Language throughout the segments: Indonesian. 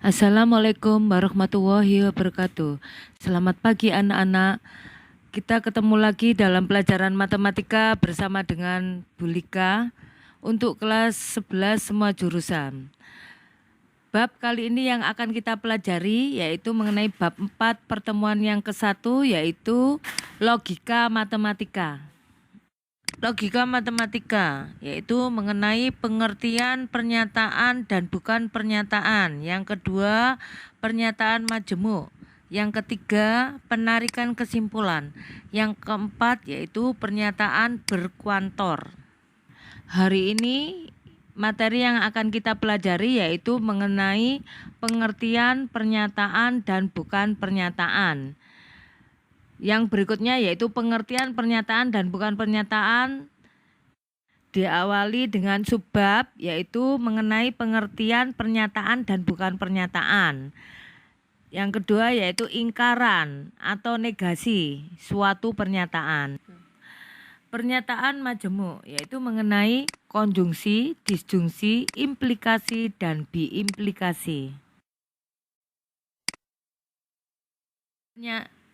Assalamualaikum warahmatullahi wabarakatuh. Selamat pagi anak-anak. Kita ketemu lagi dalam pelajaran matematika bersama dengan Bu Lika untuk kelas 11 semua jurusan. Bab kali ini yang akan kita pelajari yaitu mengenai bab 4 pertemuan yang ke-1 yaitu logika matematika. Logika matematika yaitu mengenai pengertian pernyataan dan bukan pernyataan. Yang kedua, pernyataan majemuk. Yang ketiga, penarikan kesimpulan. Yang keempat yaitu pernyataan berkuantor. Hari ini materi yang akan kita pelajari yaitu mengenai pengertian pernyataan dan bukan pernyataan. Yang berikutnya yaitu pengertian pernyataan dan bukan pernyataan diawali dengan subbab yaitu mengenai pengertian pernyataan dan bukan pernyataan. Yang kedua yaitu ingkaran atau negasi suatu pernyataan. Pernyataan majemuk yaitu mengenai konjungsi, disjungsi, implikasi, dan biimplikasi.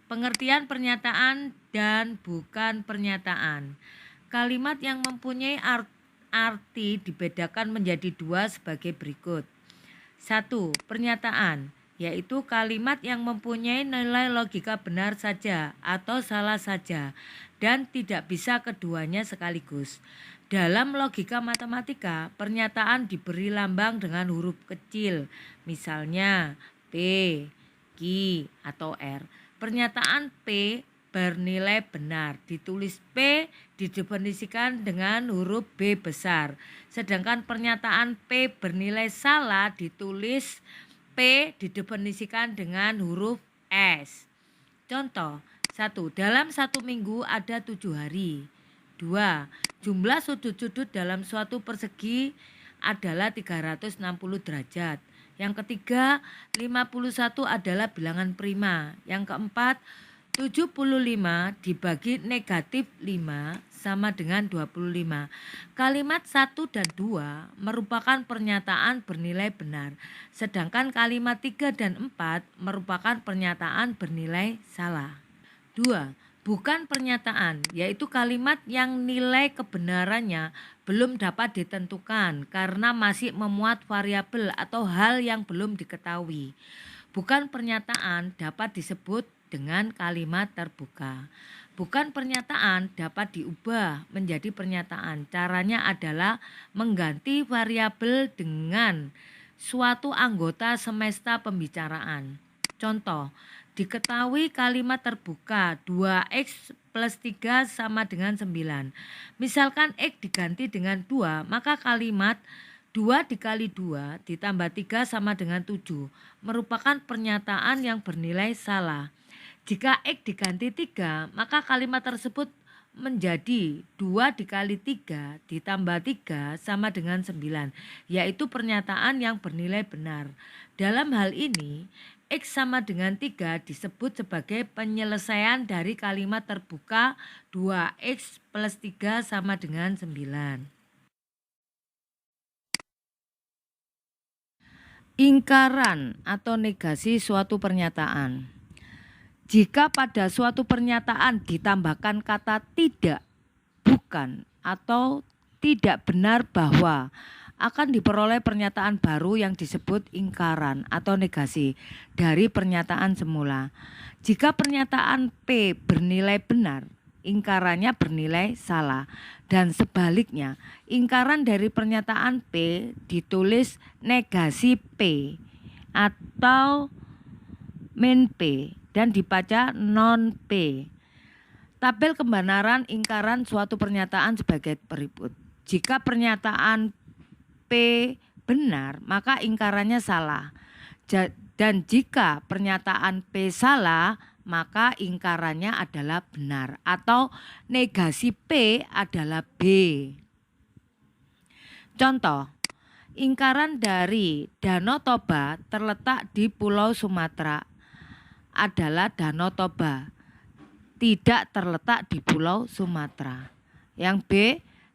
Pengertian pernyataan dan bukan pernyataan. Kalimat yang mempunyai arti dibedakan menjadi dua sebagai berikut. 1. Pernyataan, yaitu kalimat yang mempunyai nilai logika benar saja atau salah saja dan tidak bisa keduanya sekaligus. Dalam logika matematika, pernyataan diberi lambang dengan huruf kecil, misalnya P, Q, atau R. Pernyataan P bernilai benar, ditulis P didefinisikan dengan huruf B besar. Sedangkan pernyataan P bernilai salah, ditulis P didefinisikan dengan huruf S. Contoh, 1. Dalam 1 minggu ada 7 hari. 2. Jumlah sudut-sudut dalam suatu persegi adalah 360 derajat. Yang ketiga, 51 adalah bilangan prima. Yang keempat, 75 dibagi negatif 5 sama dengan 25. Kalimat 1 dan 2 merupakan pernyataan bernilai benar. Sedangkan kalimat 3 dan 4 merupakan pernyataan bernilai salah. 2. Bukan pernyataan, yaitu kalimat yang nilai kebenarannya belum dapat ditentukan karena masih memuat variabel atau hal yang belum diketahui. Bukan pernyataan dapat disebut dengan kalimat terbuka. Bukan pernyataan dapat diubah menjadi pernyataan. Caranya adalah mengganti variabel dengan suatu anggota semesta pembicaraan. Contoh, diketahui kalimat terbuka 2x plus 3 sama dengan 9. Misalkan x diganti dengan 2, maka kalimat 2 dikali 2 ditambah 3 sama dengan 7 merupakan pernyataan yang bernilai salah. Jika x diganti 3, maka kalimat tersebut menjadi 2 dikali 3 ditambah 3 sama dengan 9, yaitu pernyataan yang bernilai benar. Dalam hal ini, X sama dengan 3 disebut sebagai penyelesaian dari kalimat terbuka 2X plus 3 sama dengan 9. Ingkaran atau negasi suatu pernyataan. Jika pada suatu pernyataan ditambahkan kata tidak, bukan, atau tidak benar bahwa akan diperoleh pernyataan baru yang disebut ingkaran atau negasi dari pernyataan semula. Jika pernyataan P bernilai benar, ingkarannya bernilai salah. Dan sebaliknya, ingkaran dari pernyataan P ditulis negasi P atau min P dan dibaca non P. Tabel kebenaran ingkaran suatu pernyataan sebagai berikut. Jika pernyataan P benar, maka ingkarannya salah. Dan jika pernyataan P salah, maka ingkarannya adalah benar atau negasi P adalah B. Contoh, ingkaran dari Danau Toba terletak di Pulau Sumatera adalah Danau Toba tidak terletak di Pulau Sumatera. Yang B,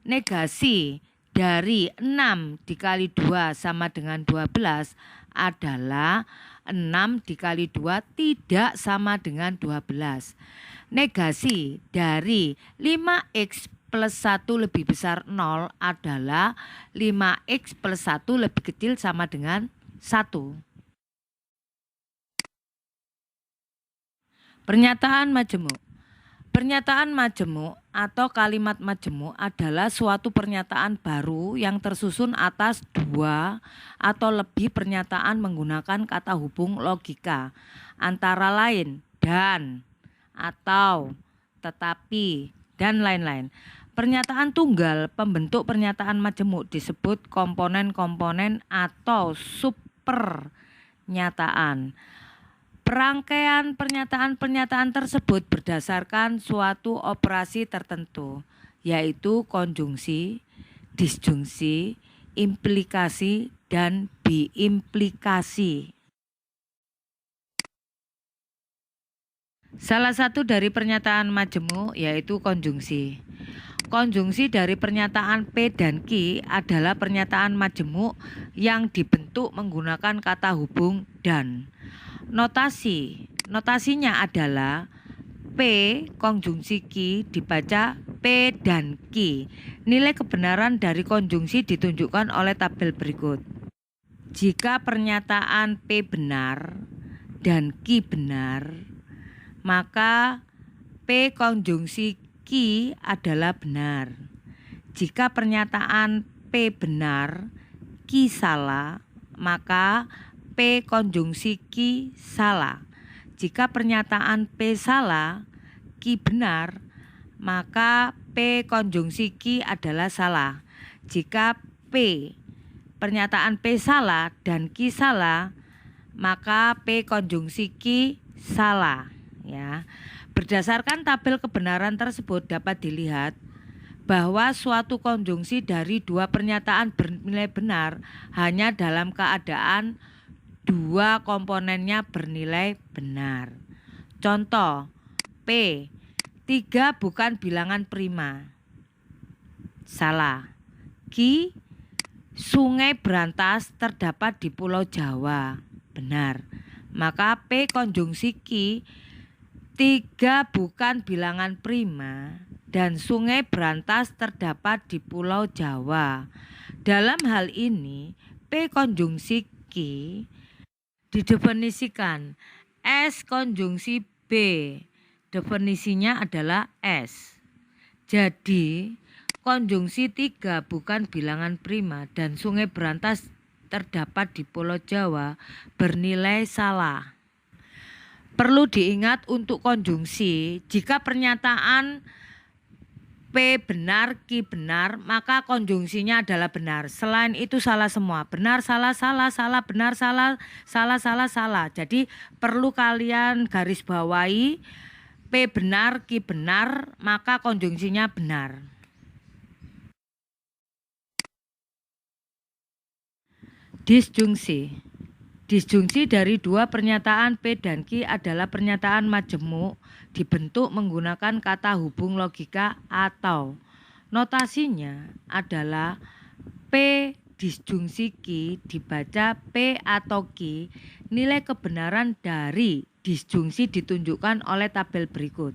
negasi dari 6 dikali 2 sama dengan 12 adalah 6 dikali 2 tidak sama dengan 12. Negasi dari 5x plus 1 lebih besar 0 adalah 5x plus 1 lebih kecil sama dengan 1. Pernyataan majemuk. Pernyataan majemuk atau kalimat majemuk adalah suatu pernyataan baru yang tersusun atas 2 atau lebih pernyataan menggunakan kata hubung logika, antara lain dan, atau, tetapi, dan lain-lain. Pernyataan tunggal pembentuk pernyataan majemuk disebut komponen-komponen atau subpernyataan. Perangkaian pernyataan-pernyataan tersebut berdasarkan suatu operasi tertentu, yaitu konjungsi, disjungsi, implikasi, dan biimplikasi. Salah satu dari pernyataan majemuk yaitu konjungsi. Konjungsi dari pernyataan P dan Q adalah pernyataan majemuk yang dibentuk menggunakan kata hubung dan. Notasinya adalah P konjungsi Q dibaca P dan Q. Nilai kebenaran dari konjungsi ditunjukkan oleh tabel berikut. Jika pernyataan P benar dan Q benar, maka P konjungsi Q adalah benar. Jika pernyataan P benar, Q salah, maka P konjungsi Q salah. Jika pernyataan P salah, Q benar, maka P konjungsi Q adalah salah. Jika pernyataan P salah dan Q salah, maka P konjungsi Q salah. Ya. Berdasarkan tabel kebenaran tersebut dapat dilihat bahwa suatu konjungsi dari 2 pernyataan bernilai benar hanya dalam keadaan 2 komponennya bernilai benar. Contoh, P, 3 bukan bilangan prima. Salah. Q, sungai berantas terdapat di Pulau Jawa. Benar. Maka P konjungsi Q, 3 bukan bilangan prima dan sungai berantas terdapat di Pulau Jawa. Dalam hal ini, P konjungsi Q didefinisikan S konjungsi B. Definisinya adalah S. Jadi, konjungsi 3 bukan bilangan prima dan sungai berantas terdapat di Pulau Jawa bernilai salah. Perlu diingat untuk konjungsi, jika pernyataan P benar, Q benar, maka konjungsinya adalah benar. Selain itu salah semua. Benar, salah, salah, salah, benar, salah, salah, salah, salah. Jadi perlu kalian garis bawahi P benar, Q benar, maka konjungsinya benar. Disjungsi. Disjungsi dari 2 pernyataan P dan Q adalah pernyataan majemuk dibentuk menggunakan kata hubung logika atau. Notasinya adalah P disjungsi Q dibaca P atau Q. Nilai kebenaran dari disjungsi ditunjukkan oleh tabel berikut.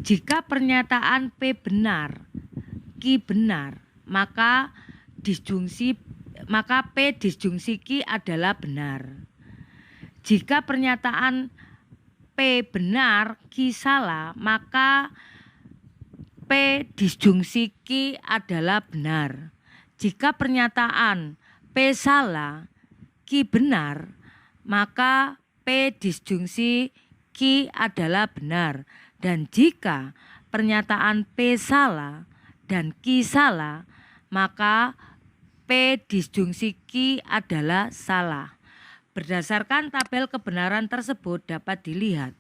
Jika pernyataan P benar, Q benar, maka P disjungsi Q adalah benar. Jika pernyataan P benar, Q salah, maka P disjungsi Q adalah benar. Jika pernyataan P salah, Q benar, maka P disjungsi Q adalah benar. Dan jika pernyataan P salah dan Q salah, maka P disjungsi Q adalah salah. Berdasarkan tabel kebenaran tersebut dapat dilihat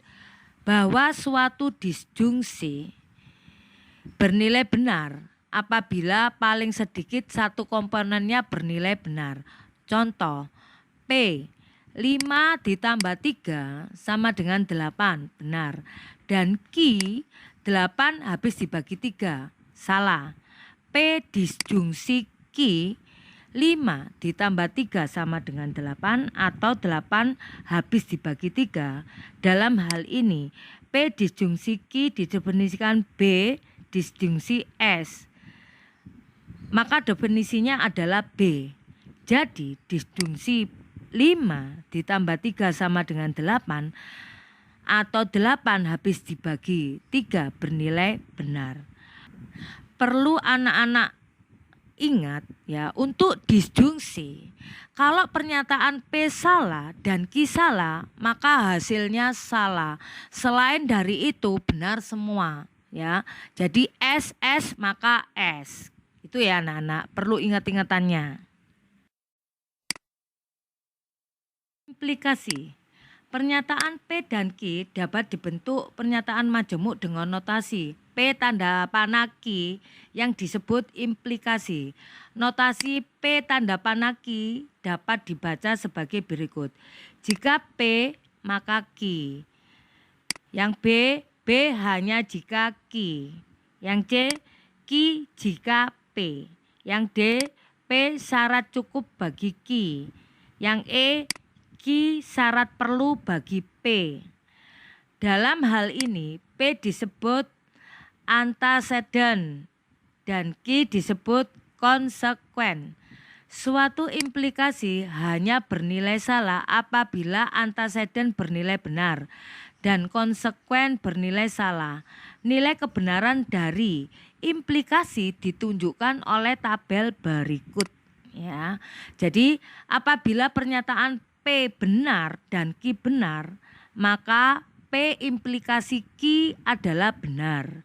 bahwa suatu disjungsi bernilai benar apabila paling sedikit satu komponennya bernilai benar. Contoh, P 5 ditambah 3 sama dengan 8, benar. Dan Q 8 habis dibagi 3, salah. P disjungsi Q 5 ditambah 3 sama dengan 8 atau 8 habis dibagi 3. Dalam hal ini P disjungsi Q didefinisikan B disjungsi S. Maka definisinya adalah B. Jadi disjungsi 5 ditambah 3 sama dengan 8 atau 8 habis dibagi 3 bernilai benar. Perlu anak-anak ingat ya, untuk disjungsi, kalau pernyataan P salah dan Q salah, maka hasilnya salah. Selain dari itu benar semua ya. Jadi S maka S. Itu ya anak-anak, perlu ingat-ingatannya. Implikasi. Pernyataan P dan Q dapat dibentuk pernyataan majemuk dengan notasi P tanda panah Q yang disebut implikasi. Notasi P tanda panah Q dapat dibaca sebagai berikut. Jika P maka Q. Yang B hanya jika Q. Yang C Q jika P. Yang D P syarat cukup bagi Q. Yang E Q syarat perlu bagi P. Dalam hal ini P disebut antecedent dan Q disebut konsekuen. Suatu implikasi hanya bernilai salah apabila antecedent bernilai benar dan konsekuen bernilai salah. Nilai kebenaran dari implikasi ditunjukkan oleh tabel berikut ya. Jadi apabila pernyataan P benar dan Q benar, maka P implikasi Q adalah benar.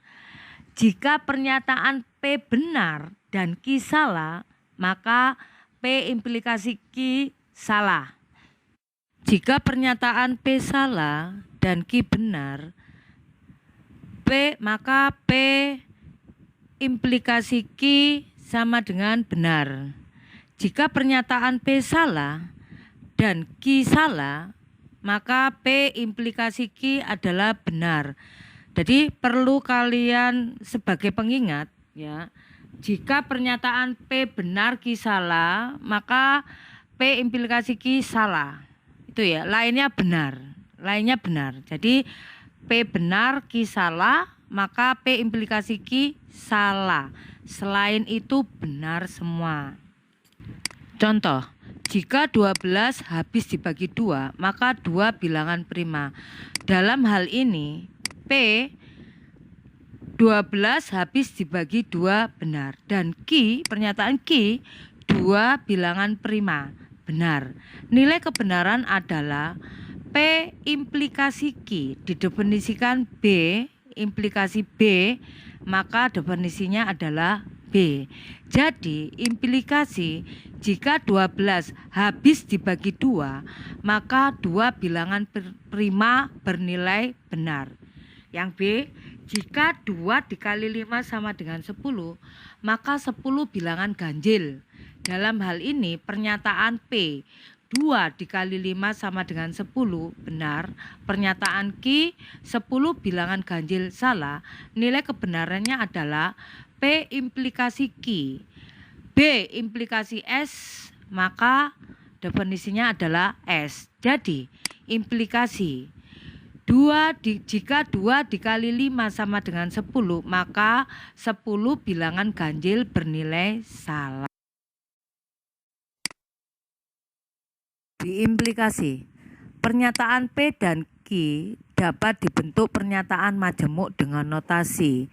Jika pernyataan P benar dan Q salah, maka P implikasi Q salah. Jika pernyataan P salah dan Q benar, maka P implikasi Q sama dengan benar. Jika pernyataan P salah dan Q salah, maka P implikasi Q adalah benar. Jadi perlu kalian sebagai pengingat ya. Jika pernyataan P benar Q salah, maka P implikasi Q salah. Itu ya, lainnya benar. Jadi P benar Q salah, maka P implikasi Q salah. Selain itu benar semua. Contoh, jika 12 habis dibagi 2, maka 2 bilangan prima. Dalam hal ini, P 12 habis dibagi 2 benar. Dan Q, pernyataan Q, 2 bilangan prima benar. Nilai kebenaran adalah P implikasi Q didefinisikan B, implikasi B, maka definisinya adalah B. Jadi implikasi jika 12 habis dibagi 2, maka 2 bilangan prima bernilai benar. Yang B, jika 2 dikali 5 sama dengan 10, maka 10 bilangan ganjil. Dalam hal ini pernyataan P 2 dikali 5 sama dengan 10 benar. Pernyataan Q 10 bilangan ganjil salah. Nilai kebenarannya adalah P implikasi Q, B implikasi S, maka definisinya adalah S. Jadi implikasi jika 2 dikali 5 sama dengan 10, maka 10 bilangan ganjil bernilai salah. Diimplikasi. Pernyataan P dan Q dapat dibentuk pernyataan majemuk dengan notasi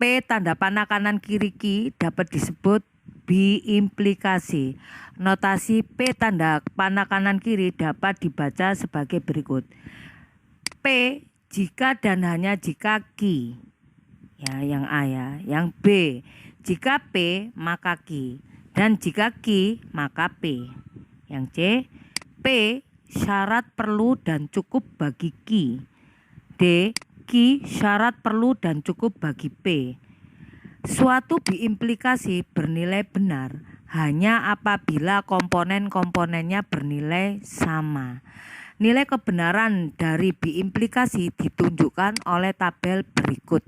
P tanda panah kanan kiri Q dapat disebut biimplikasi. Notasi P tanda panah kanan kiri dapat dibaca sebagai berikut. P jika dan hanya jika Q. Ya, yang A ya. Yang B, jika P maka Q. Dan jika Q maka P. Yang C, P syarat perlu dan cukup bagi Q. D, Q syarat perlu dan cukup bagi P. Suatu biimplikasi bernilai benar hanya apabila komponen-komponennya bernilai sama. Nilai kebenaran dari biimplikasi ditunjukkan oleh tabel berikut.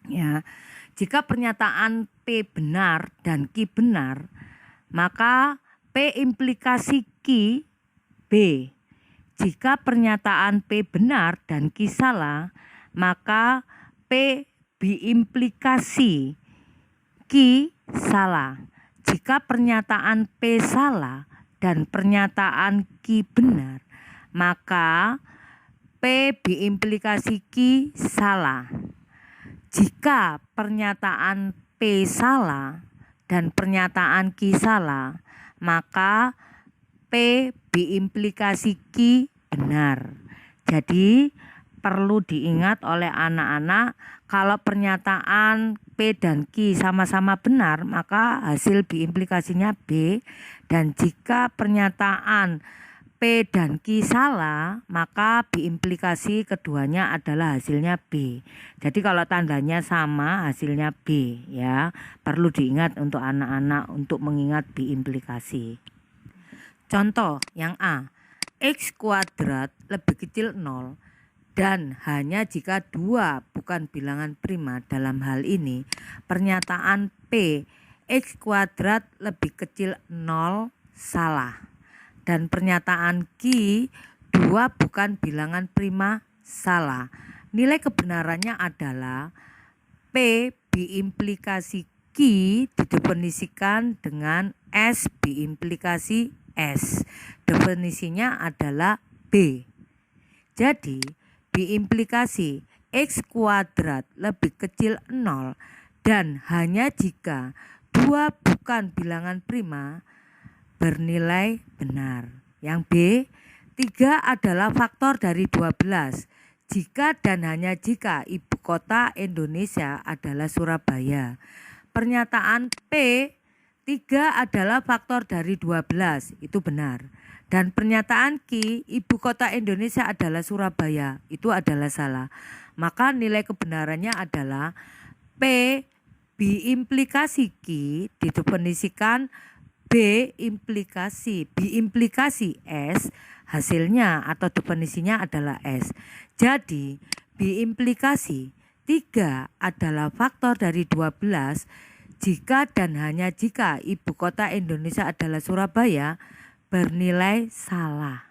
Ya, jika pernyataan P benar dan Q benar, maka P implikasi Q B. Jika pernyataan P benar dan Q salah, maka P B implikasi Q salah. Jika pernyataan P salah dan pernyataan Q benar, maka P B implikasi Q salah. Jika pernyataan P salah dan pernyataan Q salah, maka P B implikasi Q benar. Jadi perlu diingat oleh anak-anak, kalau pernyataan P dan Q sama-sama benar, maka hasil B implikasinya B. Dan jika pernyataan P dan Q salah, maka B implikasi keduanya adalah hasilnya B. Jadi kalau tandanya sama, hasilnya B ya. Perlu diingat untuk anak-anak untuk mengingat B implikasi. Contoh yang A, X kuadrat lebih kecil 0 dan hanya jika 2 bukan bilangan prima. Dalam hal ini pernyataan P X kuadrat lebih kecil 0 salah. Dan pernyataan Q 2 bukan bilangan prima salah. Nilai kebenarannya adalah P B implikasi Q didefinisikan dengan S B implikasi S. Definisinya adalah B. Jadi B implikasi X kuadrat lebih kecil 0 dan hanya jika 2 bukan bilangan prima bernilai benar. Yang B, 3 adalah faktor dari 12 jika dan hanya jika ibu kota Indonesia adalah Surabaya. Pernyataan P, 3 adalah faktor dari 12, itu benar. Dan pernyataan Q, ibu kota Indonesia adalah Surabaya, itu adalah salah. Maka nilai kebenarannya adalah P B implikasi Q didefinisikan B implikasi S, hasilnya atau definisinya adalah S. Jadi B implikasi 3 adalah faktor dari 12 jika dan hanya jika ibu kota Indonesia adalah Surabaya bernilai salah.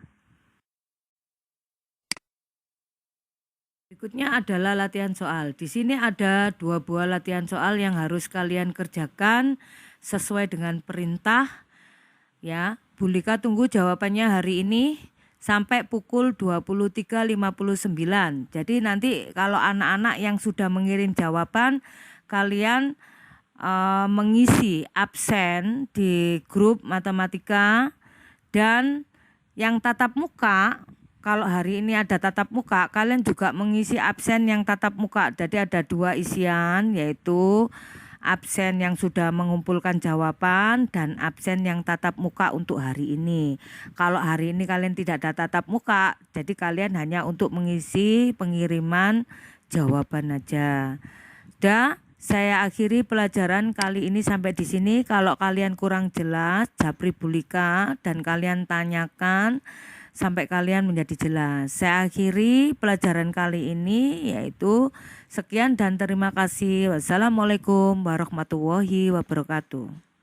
Berikutnya adalah latihan soal. Di sini ada 2 buah latihan soal yang harus kalian kerjakan sesuai dengan perintah. Ya, Bu Lika tunggu jawabannya hari ini sampai pukul 23.59. Jadi nanti kalau anak-anak yang sudah mengirim jawaban, kalian mengisi absen di grup matematika. Dan yang tatap muka, kalau hari ini ada tatap muka, kalian juga mengisi absen yang tatap muka. Jadi ada 2 isian, yaitu absen yang sudah mengumpulkan jawaban dan absen yang tatap muka untuk hari ini. Kalau hari ini kalian tidak ada tatap muka, jadi kalian hanya untuk mengisi pengiriman jawaban aja. Sudah, saya akhiri pelajaran kali ini sampai di sini. Kalau kalian kurang jelas, japri Bu Lika dan kalian tanyakan sampai kalian menjadi jelas. Saya akhiri pelajaran kali ini, yaitu sekian dan terima kasih. Wassalamualaikum warahmatullahi wabarakatuh.